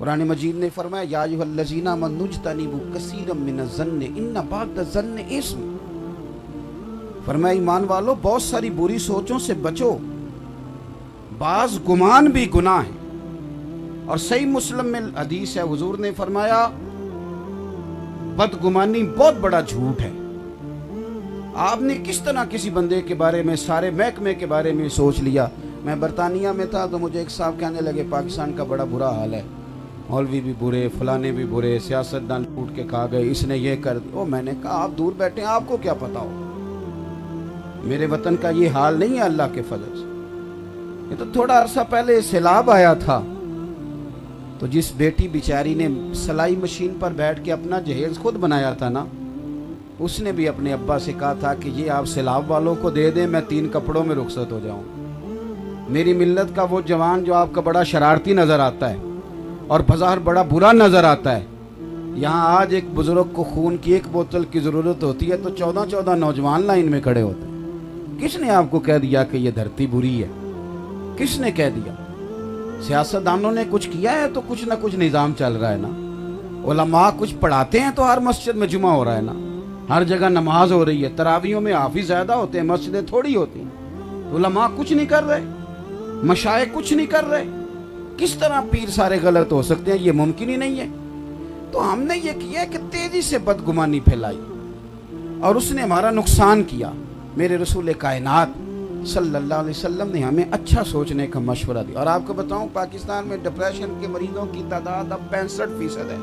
قرآن مجید نے فرمایا یا ایھا آمنوا اجتنبوا کثیرا من الظن ان بعض الظن اثم، فرمایا ایمان والو بہت ساری بری سوچوں سے بچو، بعض گمان بھی گناہ ہے۔ اور صحیح مسلم میں حدیث ہے، حضور نے فرمایا بدگمانی بہت بڑا جھوٹ ہے۔ آپ نے کس طرح کسی بندے کے بارے میں، سارے محکمے کے بارے میں سوچ لیا۔ میں برطانیہ میں تھا تو مجھے ایک صاحب کہنے لگے پاکستان کا بڑا برا حال ہے، مولوی بھی برے، فلانے بھی برے، سیاستدان لوٹ کے کھا گئے، اس نے یہ کر دیا۔ میں نے کہا آپ دور بیٹھے ہیں، آپ کو کیا پتا ہو، میرے وطن کا یہ حال نہیں ہے اللہ کے فضل سے۔ یہ تو تھوڑا عرصہ پہلے سیلاب آیا تھا تو جس بیٹی بیچاری نے سلائی مشین پر بیٹھ کے اپنا جہیز خود بنایا تھا نا، اس نے بھی اپنے ابا سے کہا تھا کہ یہ آپ سیلاب والوں کو دے دیں، میں 3 کپڑوں میں رخصت ہو جاؤں۔ میری ملت کا وہ جوان جو آپ کا بڑا شرارتی نظر آتا ہے اور بظاہر بڑا برا نظر آتا ہے، یہاں آج ایک بزرگ کو خون کی 1 بوتل کی ضرورت ہوتی ہے تو 14 نوجوان لائن میں کھڑے ہوتے ہیں۔ کس نے آپ کو کہہ دیا کہ یہ دھرتی بری ہے؟ کس نے کہہ دیا؟ سیاستدانوں نے کچھ کیا ہے تو کچھ نہ کچھ نظام چل رہا ہے نا۔ علماء کچھ پڑھاتے ہیں تو ہر مسجد میں جمعہ ہو رہا ہے نا، ہر جگہ نماز ہو رہی ہے، تراویحوں میں حافظ زیادہ ہوتے ہیں، مسجدیں تھوڑی ہوتی ہیں۔ علماء کچھ نہیں کر رہے، مشائخ کچھ نہیں کر رہے، کس طرح پیر سارے غلط ہو سکتے ہیں؟ یہ ممکن ہی نہیں ہے۔ تو ہم نے یہ کیا کہ تیزی سے بدگمانی پھیلائی اور اس نے ہمارا نقصان کیا۔ میرے رسول کائنات صلی اللہ علیہ وسلم نے ہمیں اچھا سوچنے کا مشورہ دیا۔ اور آپ کو بتاؤں پاکستان میں ڈپریشن کے مریضوں کی تعداد اب 65% ہے۔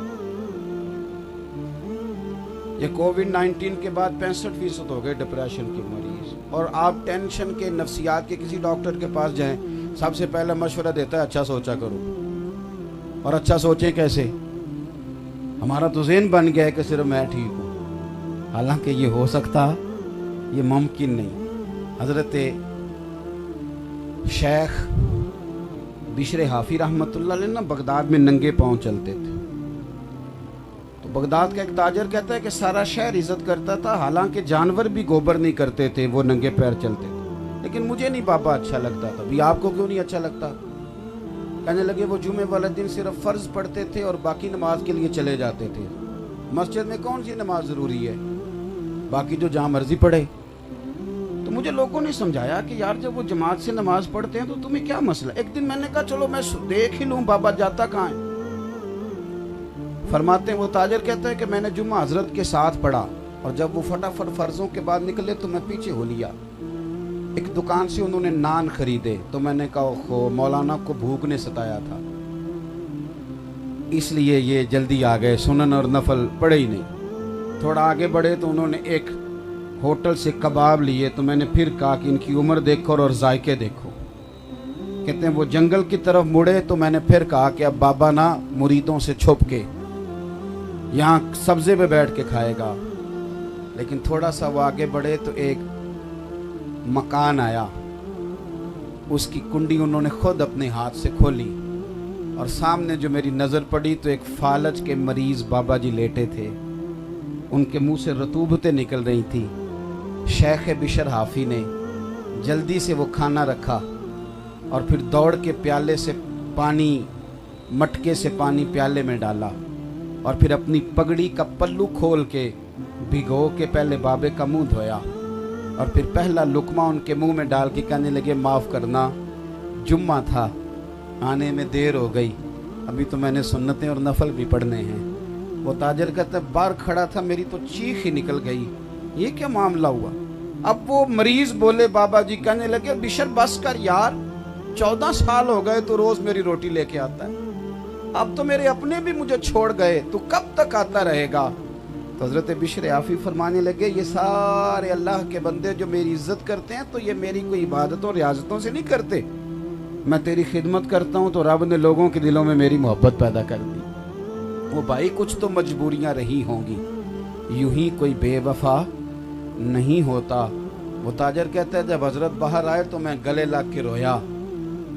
یہ کووڈ 19 کے بعد 65% ہو گئے ڈپریشن کے مریض۔ اور آپ ٹینشن کے، نفسیات کے کسی ڈاکٹر کے پاس جائیں، سب سے پہلا مشورہ دیتا ہے اچھا سوچا کرو۔ اور اچھا سوچیں کیسے؟ ہمارا تو ذہن بن گیا ہے کہ صرف میں ٹھیک ہوں، حالانکہ یہ ہو سکتا، یہ ممکن نہیں۔ حضرت شیخ بشر حافی رحمۃ اللہ علیہ نا بغداد میں ننگے پاؤں چلتے تھے، تو بغداد کا ایک تاجر کہتا ہے کہ سارا شہر عزت کرتا تھا، حالانکہ جانور بھی گوبر نہیں کرتے تھے، وہ ننگے پیر چلتے تھے، لیکن مجھے نہیں بابا اچھا لگتا تھا۔ بھی آپ کو کیوں نہیں اچھا لگتا؟ کہنے لگے وہ جمعے والے دن صرف فرض پڑھتے تھے اور باقی نماز کے لیے چلے جاتے تھے۔ مسجد میں کون سی نماز ضروری ہے؟ باقی جو جہاں مرضی پڑھے۔ تو مجھے لوگوں نے سمجھایا کہ یار جب وہ جماعت سے نماز پڑھتے ہیں تو تمہیں کیا مسئلہ؟ ایک دن میں نے کہا چلو میں دیکھ ہی لوں بابا جاتا کہاں ہے۔ فرماتے ہیں وہ تاجر کہتا ہے کہ میں نے جمعہ حضرت کے ساتھ پڑھا اور جب وہ فٹافٹ فرضوں کے بعد نکلے تو میں پیچھے ہو لیا۔ ایک دکان سے انہوں نے نان خریدے تو میں نے کہا مولانا کو بھوک نے ستایا تھا اس لیے یہ جلدی آ گئے، سنن اور نفل پڑھے ہی نہیں۔ تھوڑا آگے بڑھے تو انہوں نے ایک ہوٹل سے کباب لیے تو میں نے پھر کہا کہ ان کی عمر دیکھو اور ذائقے دیکھو۔ کہتے ہیں وہ جنگل کی طرف مڑے تو میں نے پھر کہا کہ اب بابا نا مریدوں سے چھپ کے یہاں سبزے پہ بیٹھ کے کھائے گا۔ لیکن تھوڑا سا وہ آگے بڑھے تو ایک مکان آیا، اس کی کنڈی انہوں نے خود اپنے ہاتھ سے کھولی اور سامنے جو میری نظر پڑی تو ایک فالج کے مریض بابا جی لیٹے تھے، ان کے منہ سے رطوبتیں نکل رہی تھی۔ شیخ بشر حافی نے جلدی سے وہ کھانا رکھا اور پھر دوڑ کے پیالے سے پانی، مٹکے سے پانی پیالے میں ڈالا اور پھر اپنی پگڑی کا پلو کھول کے بھگو کے پہلے بابے کا منہ دھویا اور پھر پہلا لقمہ ان کے منہ میں ڈال کے کہنے لگے معاف کرنا، جمعہ تھا، آنے میں دیر ہو گئی، ابھی تو میں نے سنتیں اور نفل بھی پڑھنے ہیں۔ وہ تاجر کہتا ہے باہر کھڑا تھا، میری تو چیخ ہی نکل گئی، یہ کیا معاملہ ہوا؟ اب وہ مریض بولے بابا جی، کہنے لگے بشر بس کر یار، 14 سال ہو گئے تو روز میری روٹی لے کے آتا ہے، اب تو میرے اپنے بھی مجھے چھوڑ گئے، تو کب تک آتا رہے گا؟ تو حضرت بشر حافی فرمانے لگے یہ سارے اللہ کے بندے جو میری عزت کرتے ہیں تو یہ میری کوئی عبادتوں ریاضتوں سے نہیں کرتے، میں تیری خدمت کرتا ہوں تو رب نے لوگوں کے دلوں میں میری محبت پیدا کر دی۔ وہ بھائی کچھ تو مجبوریاں رہی ہوں گی، یوں ہی کوئی بے وفا نہیں ہوتا۔ وہ تاجر کہتا ہے جب حضرت باہر آئے تو میں گلے لگ کے رویا،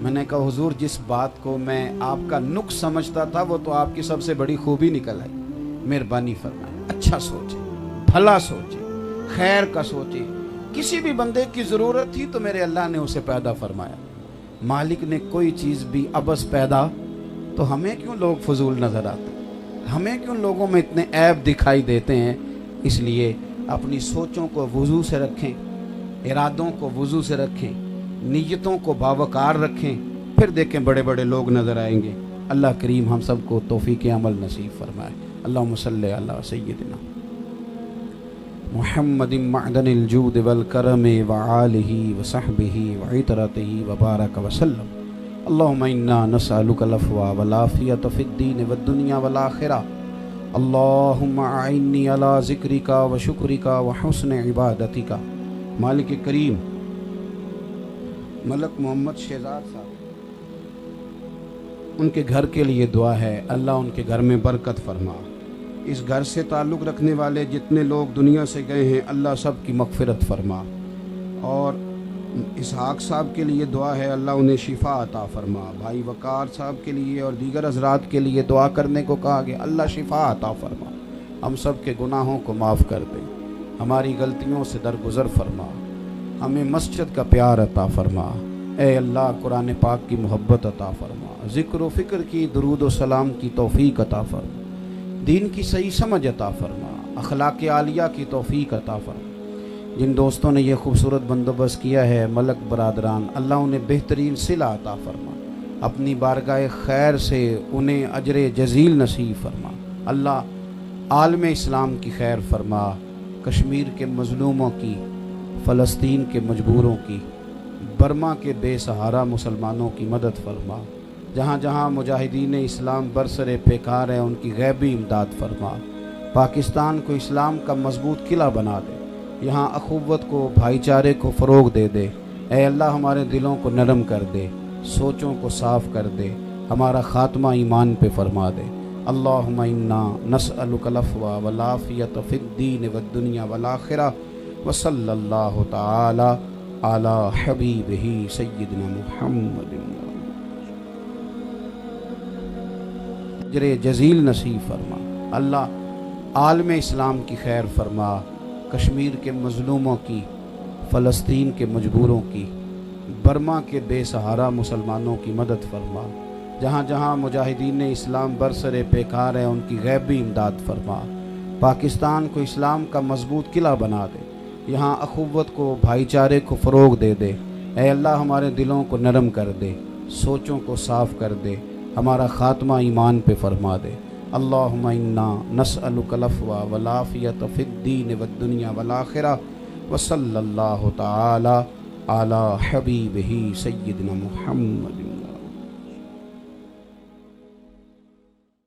میں نے کہا حضور جس بات کو میں آپ کا نقص سمجھتا تھا وہ تو آپ کی سب سے بڑی خوبی نکل آئی، مہربانی فرمائیں، اچھا سوچے، بھلا سوچے، خیر کا سوچے۔ کسی بھی بندے کی ضرورت تھی تو میرے اللہ نے اسے پیدا فرمایا، مالک نے کوئی چیز بھی عبث پیدا تو ہمیں کیوں لوگ فضول نظر آتے ہیں؟ ہمیں کیوں لوگوں میں اتنے عیب دکھائی دیتے ہیں؟ اس لیے اپنی سوچوں کو وضو سے رکھیں، ارادوں کو وضو سے رکھیں، نیتوں کو باوقار رکھیں، پھر دیکھیں بڑے بڑے لوگ نظر آئیں گے۔ اللہ کریم ہم سب کو توفیق عمل نصیب فرمائے۔ اللہم صلی علی سیدنا محمد معدن الجود والکرم وآلہ وصحبہ وعطرتہ وبارک وسلم۔ اللہم انا نسألک العفو والعافیۃ فی الدین والدنیا والآخرہ۔ اللہم اعنی علی ذکرک وشکرک وحسن عبادتک۔ مالک کریم ملک محمد شہزاد صاحب، ان کے گھر کے لیے دعا ہے، اللہ ان کے گھر میں برکت فرما۔ اس گھر سے تعلق رکھنے والے جتنے لوگ دنیا سے گئے ہیں اللہ سب کی مغفرت فرما۔ اور اسحاق صاحب کے لیے دعا ہے، اللہ انہیں شفا عطا فرما۔ بھائی وقار صاحب کے لیے اور دیگر حضرات کے لیے دعا کرنے کو کہا گیا، اللہ شفا عطا فرما۔ ہم سب کے گناہوں کو معاف کر دے، ہماری غلطیوں سے درگزر فرما، ہمیں مسجد کا پیار عطا فرما۔ اے اللہ قرآن پاک کی محبت عطا فرما، ذکر و فکر کی، درود و سلام کی توفیق عطا فرما، دین کی صحیح سمجھ عطا فرما، اخلاق عالیہ کی توفیق عطا فرما۔ جن دوستوں نے یہ خوبصورت بندوبست کیا ہے ملک برادران، اللہ انہیں بہترین صلہ عطا فرما، اپنی بارگاہ خیر سے انہیں اجر جزیل نصیب فرما۔ اللہ عالم اسلام کی خیر فرما، کشمیر کے مظلوموں کی، فلسطین کے مجبوروں کی، برما کے بے سہارا مسلمانوں کی مدد فرما۔ جہاں جہاں مجاہدین اسلام برسر پیکار ہیں ان کی غیبی امداد فرما۔ پاکستان کو اسلام کا مضبوط قلعہ بنا دے، یہاں اخوت کو، بھائی چارے کو فروغ دے دے۔ اے اللہ ہمارے دلوں کو نرم کر دے، سوچوں کو صاف کر دے، ہمارا خاتمہ ایمان پہ فرما دے۔ اللہم انا نسألک العفو والعافیۃ فی الدین والدنیا والآخرہ، وصلی اللہ تعالی علی حبیبہ سیدنا محمد، اجر جزیل نصیب فرما۔ اللہ عالم اسلام کی خیر فرما، کشمیر کے مظلوموں کی، فلسطین کے مجبوروں کی، برما کے بے سہارا مسلمانوں کی مدد فرما۔ جہاں جہاں مجاہدین اسلام برسر پیکار ہیں ان کی غیبی امداد فرما۔ پاکستان کو اسلام کا مضبوط قلعہ بنا دے، یہاں اخوت کو، بھائی چارے کو فروغ دے دے۔ اے اللہ ہمارے دلوں کو نرم کر دے، سوچوں کو صاف کر دے، ہمارا خاتمہ ایمان پہ فرما دے۔ اللہم انا نسألک العفو والعافیۃ فی الدین والدنیا والآخرہ، وصلی اللہ تعالی علی حبیبہ سیدنا محمد۔